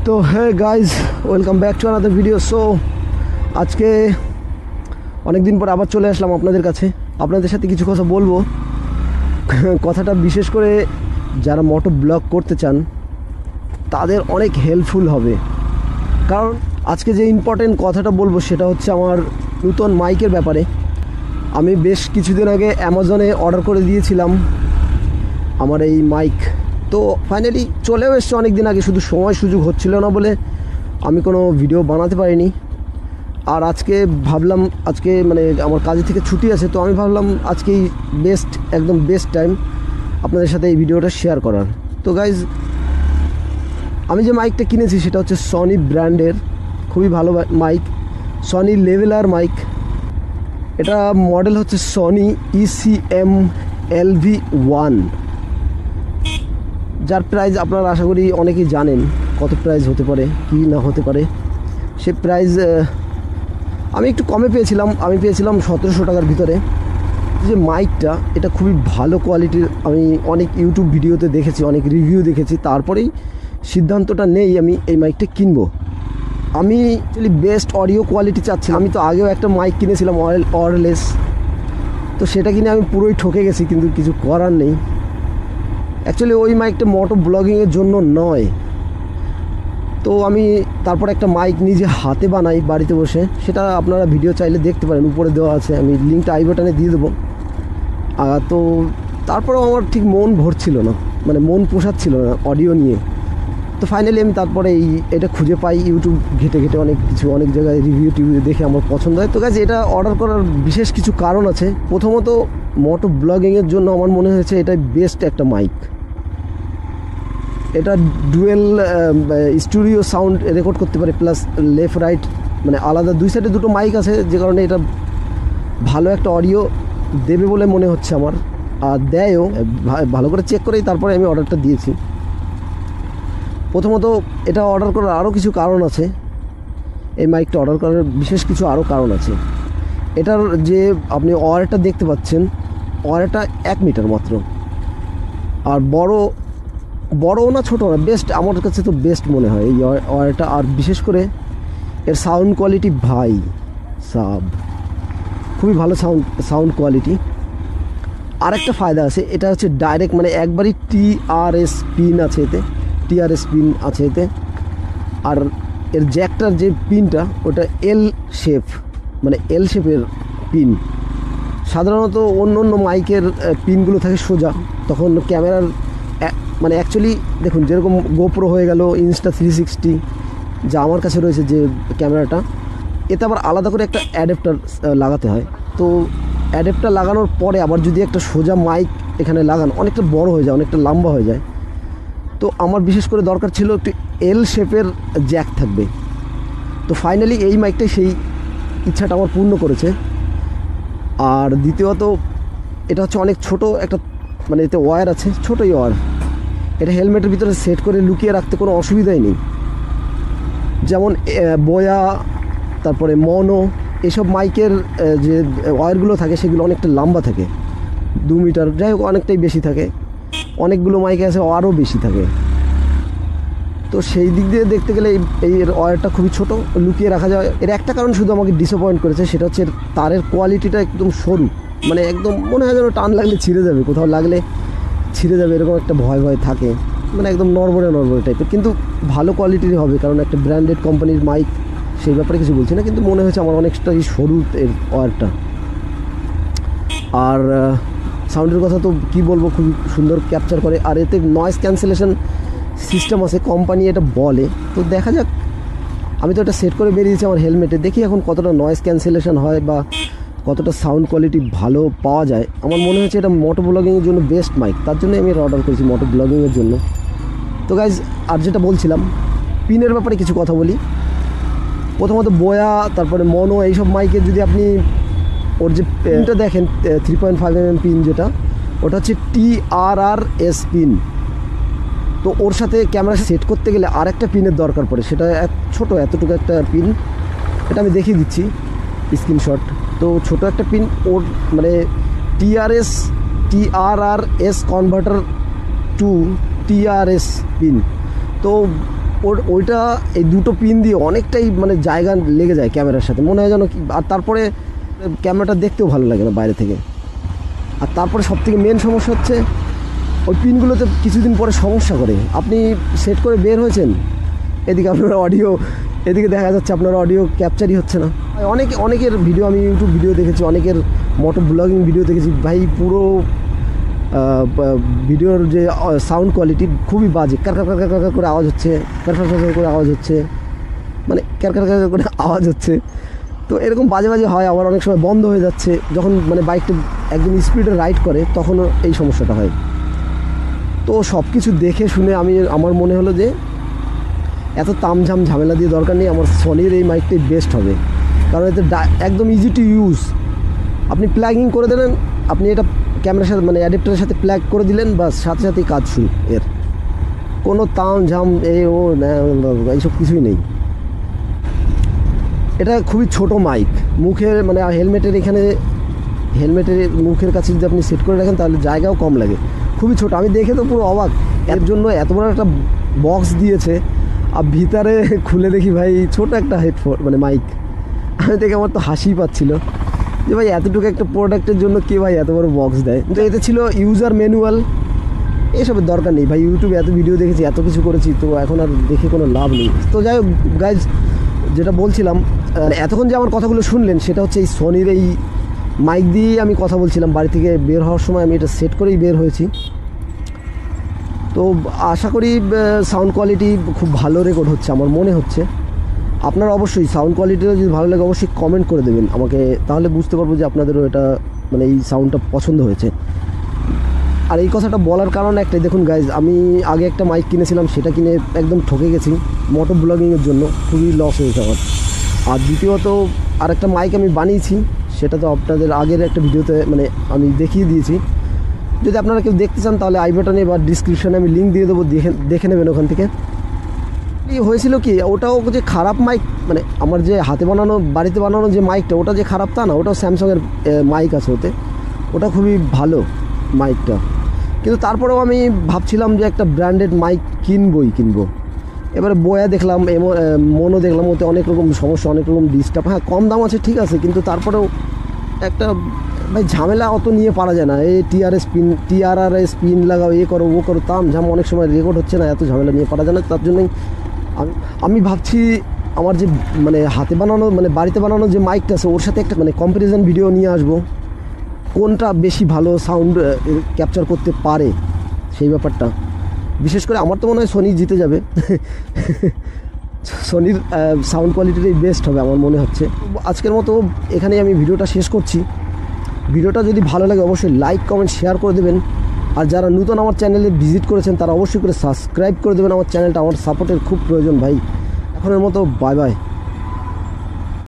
তো hey guys, welcome back to another video. So আজকে অনেক দিন পর আবার চলে আসলাম আপনাদের কাছে, আপনাদের সাথে কিছু কথা বলবো। কথাটা বিশেষ করে যারা মোটো ব্লগ করতে চান তাদের অনেক হেল্পফুল হবে, কারণ আজকে যে ইম্পর্টেন্ট কথাটা বলবো সেটা হচ্ছে আমার নতুন মাইকের ব্যাপারে। আমি বেশ কিছুদিন আগে অ্যামাজনে অর্ডার করে দিয়েছিলাম আমার এই মাইক, তো ফাইনালি চলেও এসছে অনেক দিন আগে, শুধু সময় সুযোগ হচ্ছিল না বলে আমি কোনো ভিডিও বানাতে পারিনি। আর আজকে ভাবলাম, আজকে মানে আমার কাজে থেকে ছুটি আছে, তো আমি ভাবলাম আজকেই একদম বেস্ট টাইম আপনাদের সাথে এই ভিডিওটা শেয়ার করার। তো গাইজ, আমি যে মাইকটা কিনেছি সেটা হচ্ছে সনি ব্র্যান্ডের খুবই ভালো মাইক, সনি লেভেলার মাইক। এটা মডেল হচ্ছে সনি ECM LV1, যার প্রাইস আপনারা আশা করি অনেকেই জানেন কত প্রাইস হতে পারে কি না হতে পারে। সে প্রাইস আমি একটু কমে পেয়েছিলাম, আমি পেয়েছিলাম 1700 টাকার ভিতরে। যে মাইকটা এটা খুবই ভালো কোয়ালিটির, আমি অনেক ইউটিউব ভিডিওতে দেখেছি, অনেক রিভিউ দেখেছি, তারপরেই সিদ্ধান্তটা নেই আমি এই মাইকটা কিনবো। আমি অ্যাকচুয়ালি বেস্ট অডিও কোয়ালিটি চাচ্ছিলাম। আমি তো আগেও একটা মাইক কিনেছিলাম ওয়্যারলেস, তো সেটা কিনে আমি পুরোই ঠকে গেছি, কিন্তু কিছু করার নেই। অ্যাকচুয়ালি ওই মাইকটা মোটো ব্লগিংয়ের জন্য নয়, তো আমি তারপর একটা মাইক নিজে হাতে বানাই বাড়িতে বসে, সেটা আপনারা ভিডিও চাইলে দেখতে পারেন, উপরে দেওয়া আছে, আমি লিঙ্কটা আই বাটনে দিয়ে দেবো। তো তারপরেও আমার ঠিক মন ভরছিল না, মানে মন পোষাচ্ছিল না অডিও নিয়ে। তো ফাইনালি আমি তারপরে এটা খুঁজে পাই ইউটিউব ঘেটে অনেক জায়গায় রিভিউ দেখে আমার পছন্দ হয়। তো গাইজ, এটা অর্ডার করার বিশেষ কিছু কারণ আছে। প্রথমত, মোটো ব্লগিংয়ের জন্য আমার মনে হয়েছে এটাই বেস্ট একটা মাইক। এটা ডুয়েল স্টুডিও সাউন্ড রেকর্ড করতে পারে, প্লাস লেফট রাইট মানে আলাদা দুই সাইডে দুটো মাইক আছে, যে কারণে এটা ভালো একটা অডিও দেবে বলে মনে হচ্ছে আমার, আর দেয়ও। ভালো করে চেক করেই তারপরে আমি অর্ডারটা দিয়েছি। প্রথমত, এটা অর্ডার করার আরও কিছু কারণ আছে, এই মাইকটা অর্ডার করার বিশেষ কিছু আরও কারণ আছে। এটার যে আপনি ওয়্যারটা দেখতে পাচ্ছেন, ওয়্যারটা 1 মিটার মাত্র, আর বড়ও না ছোটো না, বেস্ট, আমার কাছে তো বেস্ট মনে হয় এই ওয়্যারটা। আর বিশেষ করে এর সাউন্ড কোয়ালিটি ভাই সাব, খুবই ভালো সাউন্ড কোয়ালিটি। আর একটা ফায়দা আছে, এটা হচ্ছে ডাইরেক্ট, মানে একবারই TRS পিন আছে এতে। আর এর জ্যাকটার যে পিনটা, ওটা এল শেপের পিন। সাধারণত অন্য মাইকের পিনগুলো থাকে সোজা, তখন ক্যামেরার মানে অ্যাকচুয়ালি দেখুন, যেরকম গোপ্রো হয়ে গেল, Insta360 যা আমার কাছে রয়েছে যে ক্যামেরাটা, এতে আবার আলাদা করে একটা অ্যাডাপ্টার লাগাতে হয়। তো অ্যাডাপ্টার লাগানোর পরে আবার যদি একটা সোজা মাইক এখানে লাগান, অনেকটা বড় হয়ে যায়, অনেকটা লম্বা হয়ে যায়। তো আমার বিশেষ করে দরকার ছিল একটু এল শেপের জ্যাক থাকবে। তো ফাইনালি এই মাইকটাই সেই ইচ্ছাটা আমার পূর্ণ করেছে। আর দ্বিতীয়ত, এটা হচ্ছে অনেক ছোট একটা, মানে এতে ওয়্যার আছে, ছোটোই ওয়্যার। এটা হেলমেটের ভিতরে সেট করে লুকিয়ে রাখতে কোনো অসুবিধাই নেই। যেমন বোয়া, তারপরে মনো, এসব মাইকের যে ওয়্যারগুলো থাকে সেগুলো অনেকটা লম্বা থাকে, 2 মিটার, যাই হোক অনেকটাই বেশি থাকে। অনেকগুলো মাইকে আছে আরও বেশি থাকে। তো সেই দিক দিয়ে দেখতে গেলে এই ওয়্যারটা খুবই ছোট, লুকিয়ে রাখা যায়। এর একটা কারণ শুধু আমাকে ডিসঅ্যাপয়েন্ট করেছে, সেটা হচ্ছে তারের কোয়ালিটিটা একদম সরু, মানে একদম মনে হয় যেন টান লাগলে ছিঁড়ে যাবে, কোথাও লাগলে ছিঁড়ে যাবে, এরকম একটা ভয় থাকে, মানে একদম নড়বড়ে টাইপের। কিন্তু ভালো কোয়ালিটির হবে, কারণ একটা ব্র্যান্ডেড কোম্পানির মাইক, সেই ব্যাপারে কিছু বলছি না, কিন্তু মনে হয়েছে আমার অনেকটাই সরু এর ওয়্যারটা। আর সাউন্ডের কথা তো কী বলবো, খুব সুন্দর ক্যাপচার করে। আর এতে নয়েজ ক্যান্সেলেশন সিস্টেম আছে, কোম্পানি এটা বলে। তো দেখা যাক, আমি তো এটা সেট করে বেরিয়েছি আমার হেলমেটে, দেখি এখন কতটা নয়েজ ক্যান্সেলেশন হয় বা কতটা সাউন্ড কোয়ালিটি ভালো পাওয়া যায়। আমার মনে হচ্ছে এটা মোটো ব্লগিংয়ের জন্য বেস্ট মাইক, তার জন্য আমি এটা অর্ডার করেছি মোটো ব্লগিংয়ের জন্য। তো গাইজ, আর যেটা বলছিলাম, পিনের ব্যাপারে কিছু কথা বলি। প্রথমত বোয়া, তারপরে মনো, এইসব মাইকে যদি আপনি ওর যে পিনটা দেখেন 3.5mm পিন, যেটা ওটা হচ্ছে TRRS পিন। তো ওর সাথে ক্যামেরা সেট করতে গেলে আর একটা পিনের দরকার পড়ে, সেটা ছোটো এতটুকু একটা পিন, এটা আমি দেখিয়ে দিচ্ছি স্ক্রিনশট। তো ছোটো একটা পিন, ওর মানে TRRS converter to TRS pin. তো ওইটা এই দুটো পিন দিয়ে অনেকটাই মানে জায়গা লেগে যায় ক্যামেরার সাথে, মনে হয় যেন কি। আর তারপরে ক্যামেরাটা দেখতেও ভালো লাগে না বাইরে থেকে। আর তারপরে সবথেকে মেন সমস্যা হচ্ছে ওই পিনগুলোতে কিছুদিন পরে সমস্যা করে। আপনি সেট করে বের হয়েছেন, এদিকে আপনার অডিও, এদিকে দেখা যাচ্ছে আপনার অডিও ক্যাপচারই হচ্ছে না। অনেকের ভিডিও আমি ইউটিউব ভিডিও দেখেছি, অনেকের মোটর ব্লগিং ভিডিও দেখেছি ভাই, পুরো ভিডিওর যে সাউন্ড কোয়ালিটি খুবই বাজে, ক্যারকার করে আওয়াজ হচ্ছে, ক্যারকার করে আওয়াজ হচ্ছে, মানে ক্যারকার করে আওয়াজ হচ্ছে। তো এরকম বাজে হয়। আবার অনেক সময় বন্ধ হয়ে যাচ্ছে, যখন মানে বাইকটা একদম স্পিডে রাইড করে তখনও এই সমস্যাটা হয়। তো সব কিছু দেখে শুনে আমার মনে হলো যে এত তামঝাম ঝামেলা দিয়ে দরকার নেই, আমার সনির এই মাইকটাই বেস্ট হবে। কারণ এতে একদম ইজি টু ইউজ। আপনি প্লাগিং করে দিলেন, আপনি এটা ক্যামেরার সাথে মানে অ্যাডাপ্টারের সাথে প্লাগ করে দিলেন, বাস সাথে সাথেই কাজ শুরু। এর কোনো তামঝাম এইসব কিছুই নেই। এটা খুবই ছোট মাইক, মুখের মানে হেলমেটের এখানে, হেলমেটের মুখের কাছে যদি আপনি সেট করে রাখেন তাহলে জায়গাও কম লাগে। খুবই ছোট, আমি দেখে তো পুরো অবাক, এর জন্য এত বড় একটা বক্স দিয়েছে। আর ভিতরে খুলে দেখি ভাই ছোট একটা হেডফোন মানে মাইক। আমি দেখে আমার তো হাসিই পাচ্ছিল যে ভাই এতটুকু একটা প্রোডাক্টের জন্য কে ভাই এত বড় বক্স দেয়। তো এতে ছিল ইউজার ম্যানুয়াল, এসবের দরকার নেই ভাই। ইউটিউবে এত ভিডিও দেখেছি, এত কিছু করেছি, তো এখন আর দেখে কোনো লাভ নেই। তো যাই হোক গাইজ, যেটা বলছিলাম, এতক্ষণ যে আমার কথাগুলো শুনলেন সেটা হচ্ছে এই সনির এই মাইক দিয়েই আমি কথা বলছিলাম। বাড়ি থেকে বের হওয়ার সময় আমি এটা সেট করেই বের হয়েছি। তো আশা করি সাউন্ড কোয়ালিটি খুব ভালো রেকর্ড হচ্ছে আমার মনে হচ্ছে। আপনারা অবশ্যই সাউন্ড কোয়ালিটিটা যদি ভালো লাগে অবশ্যই কমেন্ট করে দেবেন আমাকে, তাহলে বুঝতে পারবো যে আপনাদেরও এটা মানে এই সাউন্ডটা পছন্দ হয়েছে। আর এই কথাটা বলার কারণ একটাই, দেখুন গাইজ, আমি আগে একটা মাইক কিনেছিলাম, সেটা কিনে একদম ঠকে গেছি মোটর ব্লগিংয়ের জন্য, খুবই লস হয়েছে আমার। আর দ্বিতীয়ত আরেকটা মাইক আমি বানিয়েছি, সেটা তো আপনাদের আগের একটা ভিডিওতে মানে আমি দেখিয়ে দিয়েছি। যদি আপনারা কেউ দেখতে চান তাহলে আই বাটনে বা ডিসক্রিপশানে আমি লিঙ্ক দিয়ে দেবো, দেখে নেবেন ওখান থেকে। হয়েছিল কি, ওটাও যে খারাপ মাইক, মানে আমার যে হাতে বানানো বাড়িতে বানানো যে মাইকটা, ওটা যে খারাপ তা না, ওটাও স্যামসাংয়ের মাইক আছে ওতে, ওটা খুবই ভালো মাইকটা। কিন্তু তারপরেও আমি ভাবছিলাম যে একটা ব্র্যান্ডেড মাইক কিনবো। এবারে বয়া দেখলাম, মনও দেখলাম, ওতে অনেক রকম সমস্যা, অনেক রকম ডিস্টার্ব। হ্যাঁ কম দাম আছে ঠিক আছে, কিন্তু তারপরেও একটা ভাই ঝামেলা অত নিয়ে পারা যায় না। এই টিআরআরএস পিন লাগাও, এ করো ও করো, তামঝাম, অনেক সময় রেকর্ড হচ্ছে না, এত ঝামেলা নিয়ে পারা যায় না। তার জন্যই আমি ভাবছি আমার যে মানে হাতে বানানো মানে বাড়িতে বানানো যে মাইকটা আছে ওর সাথে একটা মানে কম্প্যারিজন ভিডিও নিয়ে আসবো, কোনটা বেশি ভালো সাউন্ড ক্যাপচার করতে পারে সেই ব্যাপারটা। বিশেষ করে আমার তো মনে হয় সনি জিতে যাবে। সনির সাউন্ড কোয়ালিটিটাই বেস্ট হবে আমার মনে হচ্ছে। আজকের মতো এখানেই আমি ভিডিওটা শেষ করছি। ভিডিওটা যদি ভালো লাগে অবশ্যই লাইক কমেন্ট শেয়ার করে দেবেন। আর যারা নতুন আমার চ্যানেলে ভিজিট করেছেন তারা অবশ্যই করে সাবস্ক্রাইব করে দেবেন আমার চ্যানেলটা, আমার সাপোর্টের খুব প্রয়োজন ভাই। এখনের মতো বাই বাই।